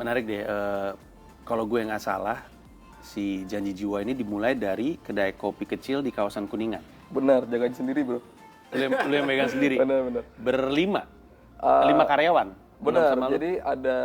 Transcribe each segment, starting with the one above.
Menarik deh. Kalau gue nggak salah, si Janji Jiwa ini dimulai dari kedai kopi kecil di kawasan Kuningan. Benar, jagain sendiri bro. Lu yang megang sendiri. Benar. Berlima, 5 karyawan. Benar, Sama lu? jadi ada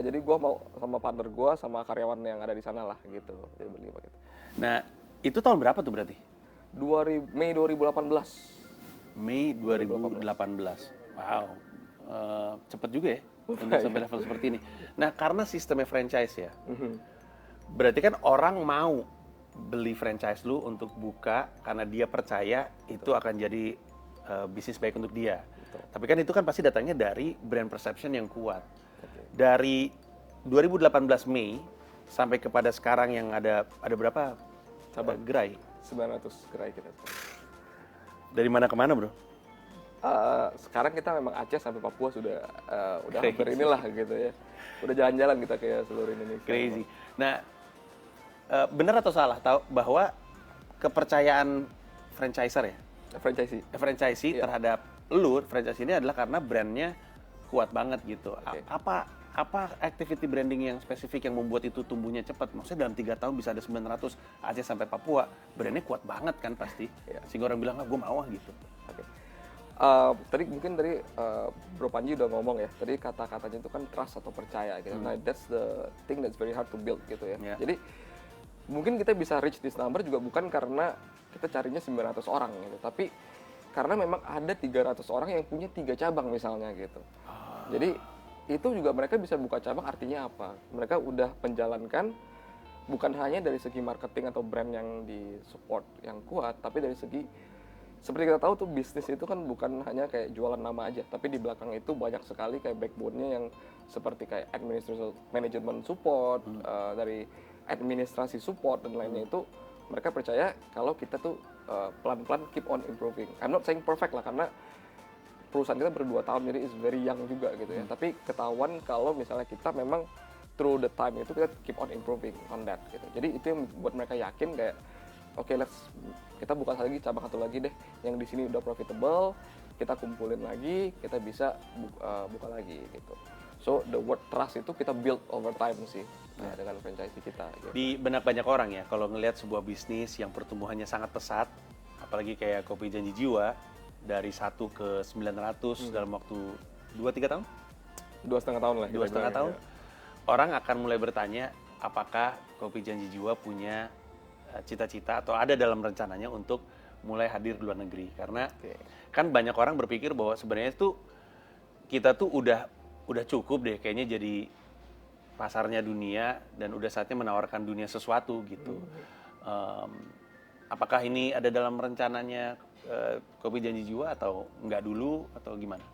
jadi gue mau sama partner gue sama karyawan yang ada di sana lah gitu. Jadi berlima gitu. Nah, itu tahun berapa tuh berarti? Mei 2018. Mei 2018. Wow, cepet juga ya untuk sampai level seperti ini. Nah, karena sistemnya franchise ya, berarti kan orang mau beli franchise lu untuk buka karena dia percaya itu akan jadi bisnis baik untuk dia. Tapi kan itu kan pasti datangnya dari brand perception yang kuat. Dari 2018 Mei sampai kepada sekarang yang ada berapa cabang gerai? 900 gerai kita. Dari mana ke mana, bro? Sekarang kita memang Aceh sampai Papua udah hampir inilah gitu ya. Udah jalan-jalan kita ke seluruh Indonesia. Crazy. Nah, benar atau salah tahu bahwa kepercayaan franchiser ya? Franchisee terhadap lu, franchise ini adalah karena brandnya kuat banget gitu. Apa activity branding yang spesifik yang membuat itu tumbuhnya cepat? Maksudnya dalam 3 tahun bisa ada 900 Aceh sampai Papua, brandnya kuat banget kan pasti. Sehingga orang bilang, gue mau gitu. Tadi Bro Panji udah ngomong ya, tadi kata-katanya itu kan trust atau percaya gitu. Nah, that's the thing that's very hard to build gitu ya. Jadi mungkin kita bisa reach this number juga bukan karena kita carinya 900 orang gitu, tapi karena memang ada 300 orang yang punya 3 cabang misalnya gitu. Jadi itu juga mereka bisa buka cabang, artinya apa? Mereka udah menjalankan bukan hanya dari segi marketing atau brand yang di-support yang kuat, tapi dari segi seperti kita tahu tuh bisnis itu kan bukan hanya kayak jualan nama aja, tapi di belakang itu banyak sekali kayak backbone-nya yang seperti kayak administration management support, dari administrasi support dan lainnya itu mereka percaya kalau kita tuh pelan-pelan keep on improving. I'm not saying perfect lah karena perusahaan kita ber2 tahun jadi is very young juga gitu ya. Tapi ketahuan kalau misalnya kita memang through the time itu kita keep on improving on that gitu. Jadi itu yang buat mereka yakin kayak oke, kita buka cabang satu lagi deh yang di sini udah profitable, kita kumpulin lagi, kita bisa buka lagi gitu. So the word trust itu kita build over time sih dengan franchise kita. Gitu. Di benak banyak orang ya, kalau ngelihat sebuah bisnis yang pertumbuhannya sangat pesat, apalagi kayak Kopi Janji Jiwa, dari 1 ke 900 dalam waktu 2-3 tahun? 2,5 tahun lah. 2,5 tahun. Ya. Orang akan mulai bertanya, apakah Kopi Janji Jiwa punya cita-cita atau ada dalam rencananya untuk mulai hadir di luar negeri. Karena kan banyak orang berpikir bahwa sebenarnya tuh kita tuh udah cukup deh kayaknya jadi pasarnya dunia dan udah saatnya menawarkan dunia sesuatu gitu. Apakah ini ada dalam rencananya Kopi Janji Jiwa atau enggak dulu atau gimana?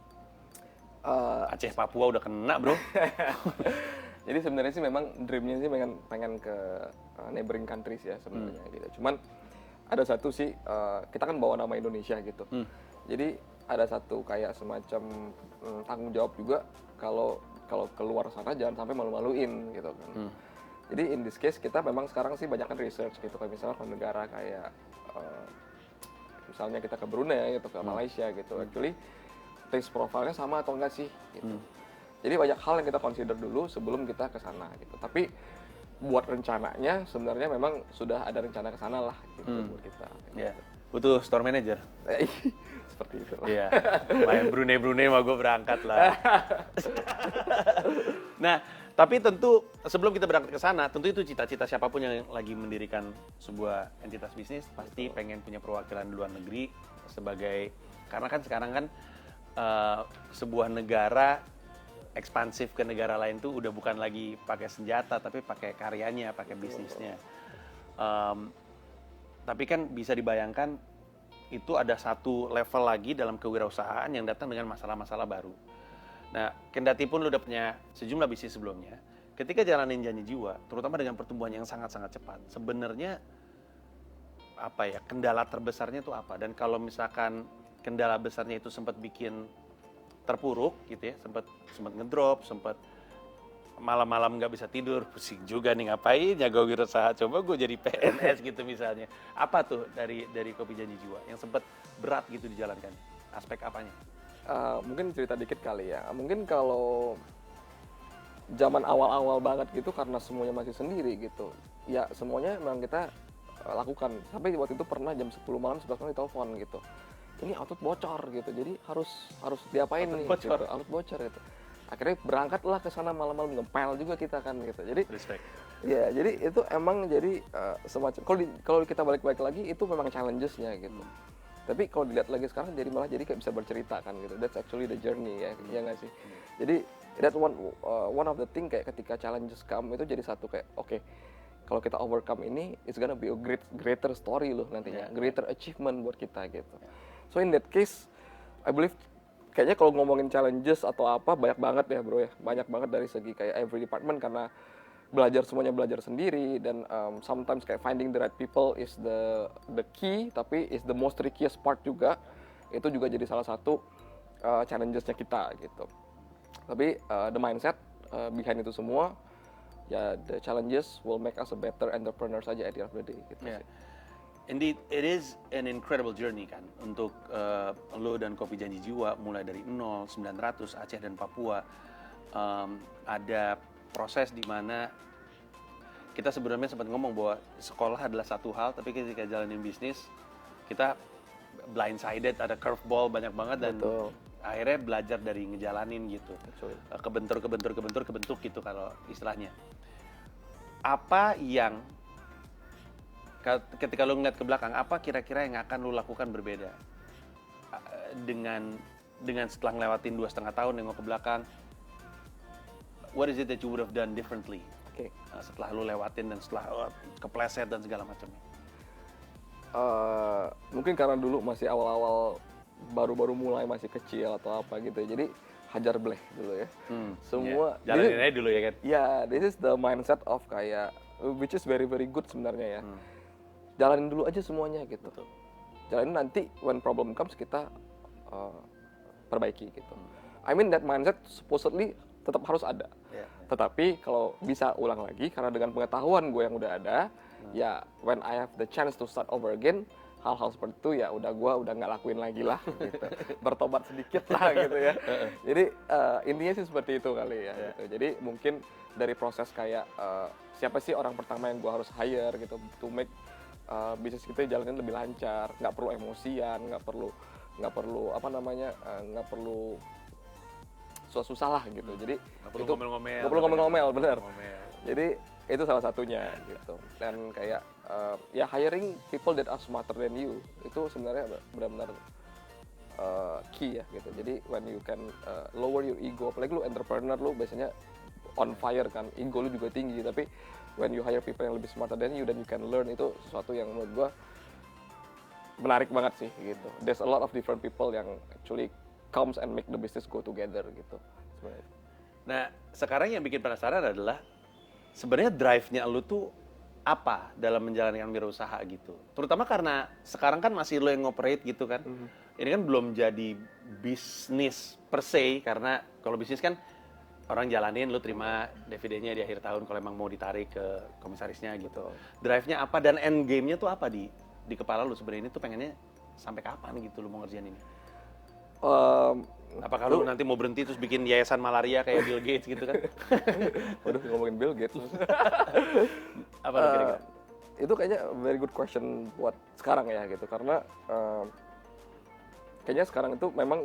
Aceh Papua udah kena, bro. Jadi sebenarnya sih memang dreamnya sih pengen ke neighboring countries ya sebenarnya gitu. Cuman ada satu sih kita kan bawa nama Indonesia gitu. Jadi ada satu kayak semacam tanggung jawab juga kalau keluar sana jangan sampai malu-maluin gitu kan. Jadi in this case kita memang sekarang sih banyak kan research gitu kayak misalnya ke negara kayak misalnya kita ke Brunei atau ke Malaysia gitu. Actually taste profile-nya sama atau enggak sih gitu. Jadi banyak hal yang kita consider dulu sebelum kita ke sana gitu. Tapi buat rencananya sebenarnya memang sudah ada rencana ke sana lah gitu buat kita. Iya. Butuh store manager. Seperti itu lah. Iya. Main Brunei mah gue berangkat lah. Nah, tapi tentu sebelum kita berangkat ke sana, tentu itu cita-cita siapapun yang lagi mendirikan sebuah entitas bisnis pasti pengen punya perwakilan di luar negeri sebagai karena kan sekarang kan sebuah negara ekspansif ke negara lain tuh udah bukan lagi pakai senjata tapi pakai karyanya, pakai bisnisnya. Tapi kan bisa dibayangkan itu ada satu level lagi dalam kewirausahaan yang datang dengan masalah-masalah baru. Nah, kendati pun lu udah punya sejumlah bisnis sebelumnya, ketika jalanin Janji Jiwa, terutama dengan pertumbuhan yang sangat-sangat cepat, sebenarnya apa ya, kendala terbesarnya itu apa? Dan kalau misalkan kendala besarnya itu sempat bikin terpuruk gitu ya, sempat ngedrop, sempat malam-malam nggak bisa tidur, pusing juga nih ngapain jago wirausaha, coba gue jadi PNS gitu misalnya. Apa tuh dari Kopi Janji Jiwa yang sempat berat gitu dijalankan? Aspek apanya? Mungkin cerita dikit kali ya. Mungkin kalau zaman awal-awal banget gitu karena semuanya masih sendiri gitu. Ya semuanya memang kita lakukan. Sampai waktu itu pernah jam 10 malam 11 malam ditelepon gitu. Ini output bocor gitu. Jadi harus diapain nih gitu. Output bocor gitu. Akhirnya berangkatlah ke sana malam-malam, ngepel juga kita kan gitu. Jadi Respect. ya, jadi itu emang jadi semacam kalau kita balik-balik lagi itu memang challenges-nya gitu. Tapi kalau dilihat lagi sekarang jadi malah jadi kayak bisa bercerita kan gitu. That's actually the journey ya, ya nggak sih? Jadi that's one of the thing kayak ketika challenges come itu jadi satu kayak oke, kalau kita overcome ini it's gonna be a greater story loh nantinya, greater achievement buat kita gitu. So in that case, I believe kayaknya kalau ngomongin challenges atau apa banyak banget ya bro ya, banyak banget dari segi kayak every department karena semuanya belajar sendiri dan sometimes kayak finding the right people is the key, tapi is the most trickiest part juga. Itu juga jadi salah satu challenges-nya kita gitu. Tapi the mindset behind itu semua ya, the challenges will make us a better entrepreneur saja at the end of the day gitu sih. Indeed, it is an incredible journey kan untuk lo dan Kopi Janji Jiwa mulai dari 0, 900, Aceh dan Papua. Ada proses di mana kita sebenarnya sempat ngomong bahwa sekolah adalah satu hal, tapi ketika jalanin bisnis kita blindsided, ada curveball banyak banget dan akhirnya belajar dari ngejalanin gitu. Kebentur gitu kalau istilahnya. Apa yang ketika lo ngeliat ke belakang, apa kira-kira yang akan lo lakukan berbeda dengan setelah ngelewatin 2,5 tahun yang ke belakang? What is it that you would have done differently? Setelah lo lewatin dan setelah kepleset dan segala macamnya. Mungkin karena dulu masih awal-awal baru-baru mulai masih kecil atau apa gitu, jadi hajar bleh dulu ya. Semua jalanin aja dulu ya kan. This is the mindset of kayak which is very very good sebenarnya ya. Jalanin dulu aja semuanya gitu. Jalanin, nanti when problem comes kita perbaiki gitu. I mean that mindset supposedly tetap harus ada. Tetapi kalau bisa ulang lagi karena dengan pengetahuan gue yang udah ada, ya when I have the chance to start over again, hal-hal seperti itu ya gue udah nggak lakuin lagi lah gitu. Bertobat sedikit lah gitu ya. Jadi intinya sih seperti itu kali ya gitu. Jadi mungkin dari proses kayak siapa sih orang pertama yang gue harus hire gitu to make bisnis kita jalanin lebih lancar, nggak perlu emosian, nggak perlu apa namanya, nggak perlu susah-susah lah gitu. Jadi nggak perlu ngomel-ngomel, bener. Jadi itu salah satunya gitu. Dan kayak ya hiring people that are smarter than you itu sebenarnya benar-benar key ya gitu. Jadi when you can lower your ego, apalagi lu entrepreneur, lu biasanya on fire kan, ego lu juga tinggi, tapi when you hire people yang lebih smarter than you dan you can learn, itu sesuatu yang menurut gua menarik banget sih gitu. There's a lot of different people yang actually comes and make the business go together gitu sebenarnya. Nah, sekarang yang bikin penasaran adalah sebenarnya drive-nya lu tuh apa dalam menjalankan wirausaha gitu. Terutama karena sekarang kan masih lo yang ngoperate gitu kan. Ini kan belum jadi bisnis per se, karena kalau bisnis kan orang jalanin, lu terima dividennya di akhir tahun kalau emang mau ditarik ke komisarisnya gitu. Drive-nya apa dan end game-nya tuh apa di kepala lu sebenarnya? Ini tuh pengennya sampai kapan gitu lu mau ngerjain ini? Apakah lu nanti mau berhenti terus bikin yayasan malaria kayak Bill Gates gitu kan? Waduh, ngomongin Bill Gates. Apa lu kira-kira? Itu kayaknya very good question buat sekarang ya gitu, karena kayaknya sekarang itu memang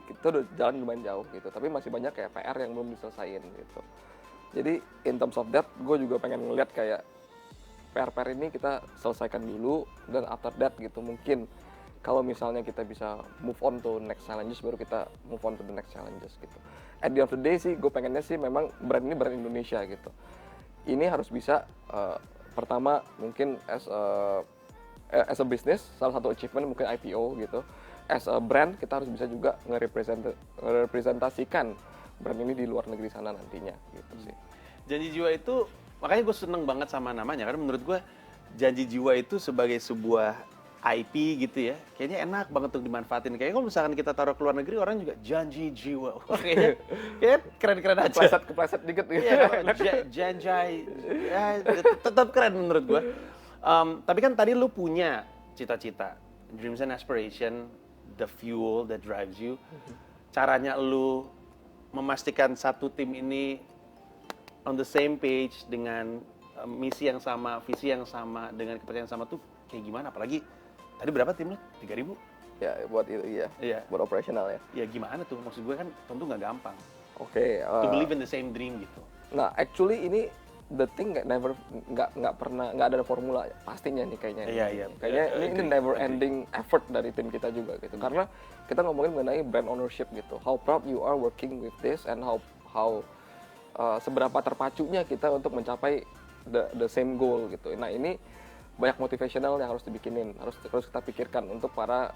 kita udah jalan lumayan jauh gitu, tapi masih banyak kayak PR yang belum diselesain gitu. Jadi in terms of that, gue juga pengen ngeliat kayak PR ini kita selesaikan dulu, dan after that gitu mungkin kalau misalnya kita bisa move on to next challenges, baru kita move on to the next challenges gitu. At the end of the day sih, gue pengennya sih memang brand ini brand Indonesia gitu. Ini harus bisa pertama mungkin as a business, salah satu achievement mungkin IPO gitu. As a brand kita harus bisa juga ngerepresentasikan brand ini di luar negeri sana nantinya gitu sih. Janji Jiwa itu, makanya gue seneng banget sama namanya, karena menurut gue Janji Jiwa itu sebagai sebuah IP gitu ya, kayaknya enak banget untuk dimanfaatin. Kayaknya kalau misalkan kita taruh ke luar negeri, orang juga Janji Jiwa. Kayaknya keren-keren aja. Kepleset dikit gitu. Janjai, ya, tetap keren menurut gue. Tapi kan tadi lu punya cita-cita, dreams and aspiration, the fuel that drives you. Caranya lu memastikan satu tim ini on the same page dengan misi yang sama, visi yang sama, dengan kepercayaan sama tuh kayak gimana? Apalagi tadi berapa tim lu? 3.000? Ya, buat itu iya. Buat operasional ya. Ya gimana tuh? Maksud gue kan tentu nggak gampang. Oke. To believe in the same dream gitu. Nah, actually ini the thing nggak pernah ada formula pastinya nih kayaknya. Iya. Kayaknya ini never ending effort dari tim kita juga gitu. Karena kita ngomongin mengenai brand ownership gitu. How proud you are working with this and how seberapa terpacunya kita untuk mencapai the same goal gitu. Nah, ini banyak motivational yang harus dibikinin, harus kita pikirkan untuk para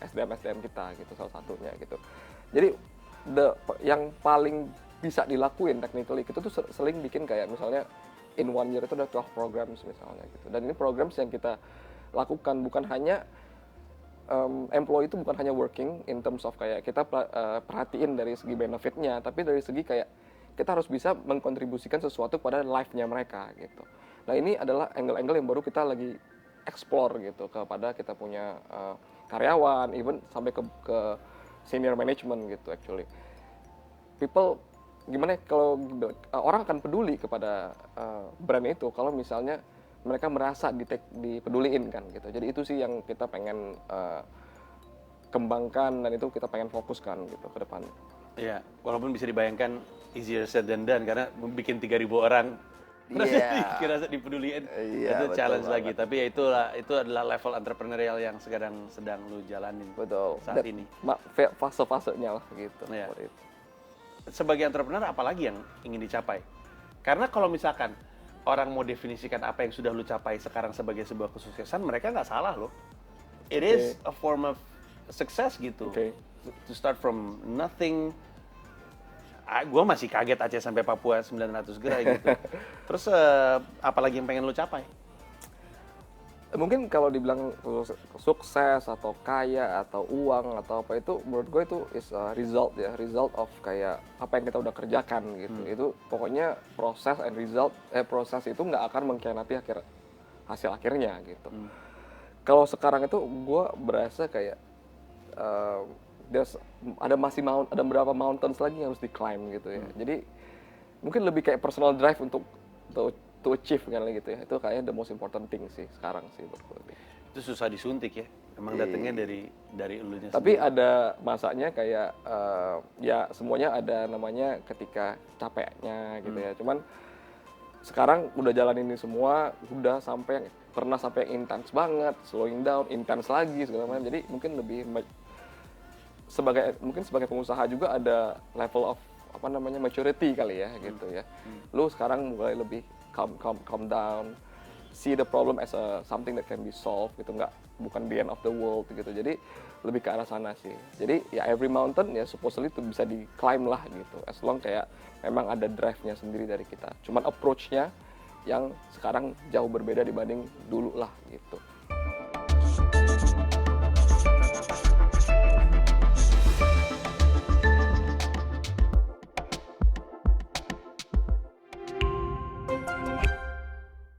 SDM kita gitu, salah satunya gitu. Jadi yang paling bisa dilakuin technically itu tuh sering bikin kayak misalnya in one year itu ada 12 programs misalnya gitu. Dan ini programs yang kita lakukan bukan hanya employee itu bukan hanya working in terms of kayak kita perhatiin dari segi benefitnya, tapi dari segi kayak kita harus bisa mengkontribusikan sesuatu pada life-nya mereka gitu. Nah, ini adalah angle-angle yang baru kita lagi explore gitu kepada kita punya karyawan, even sampai ke senior management gitu actually. People gimana kalau orang akan peduli kepada brand itu kalau misalnya mereka merasa dipeduliin kan gitu. Jadi itu sih yang kita pengen kembangkan dan itu kita pengen fokuskan gitu ke depan. Iya, walaupun bisa dibayangkan easier said than done karena bikin 3.000 orang kira dipeduliin itu challenge lagi. Tapi ya itu adalah level entrepreneurial yang sedang lu jalanin saat ini. Fase-fasenya lah gitu. Ya. Sebagai entrepreneur apalagi yang ingin dicapai? Karena kalau misalkan orang mau definisikan apa yang sudah lu capai sekarang sebagai sebuah kesuksesan, mereka nggak salah loh. It is a form of success gitu. To start from nothing. Gue masih kaget Aceh sampai Papua 900 gerai gitu. Terus apalagi yang pengen lu capai? Mungkin kalau dibilang sukses atau kaya atau uang atau apa itu menurut gue itu is a result of kayak apa yang kita udah kerjakan gitu. Itu pokoknya proses and result proses itu nggak akan mengkhianati hasil akhirnya gitu. Kalau sekarang itu gue berasa kayak ada beberapa mountains lagi yang harus di-climb gitu ya. Jadi mungkin lebih kayak personal drive untuk to achieve kan gitu ya. Itu kayaknya the most important thing sih sekarang sih buat gue. Itu susah disuntik ya. Emang datangnya dari elunya Tapi sendiri. ada masanya kayak ya semuanya ada namanya ketika capeknya gitu ya. Cuman sekarang udah jalan ini semua udah pernah sampai yang intense banget, slowing down, intense lagi segala macam. Jadi mungkin lebih sebagai pengusaha juga ada level of maturity kali ya gitu ya. Lu sekarang mulai lebih calm down, see the problem as something that can be solved gitu, bukan the end of the world gitu. Jadi lebih ke arah sana sih. Jadi ya every mountain ya supposedly itu bisa di climb lah gitu, as long kayak memang ada drive-nya sendiri dari kita. Cuman approach-nya yang sekarang jauh berbeda dibanding dulu lah gitu.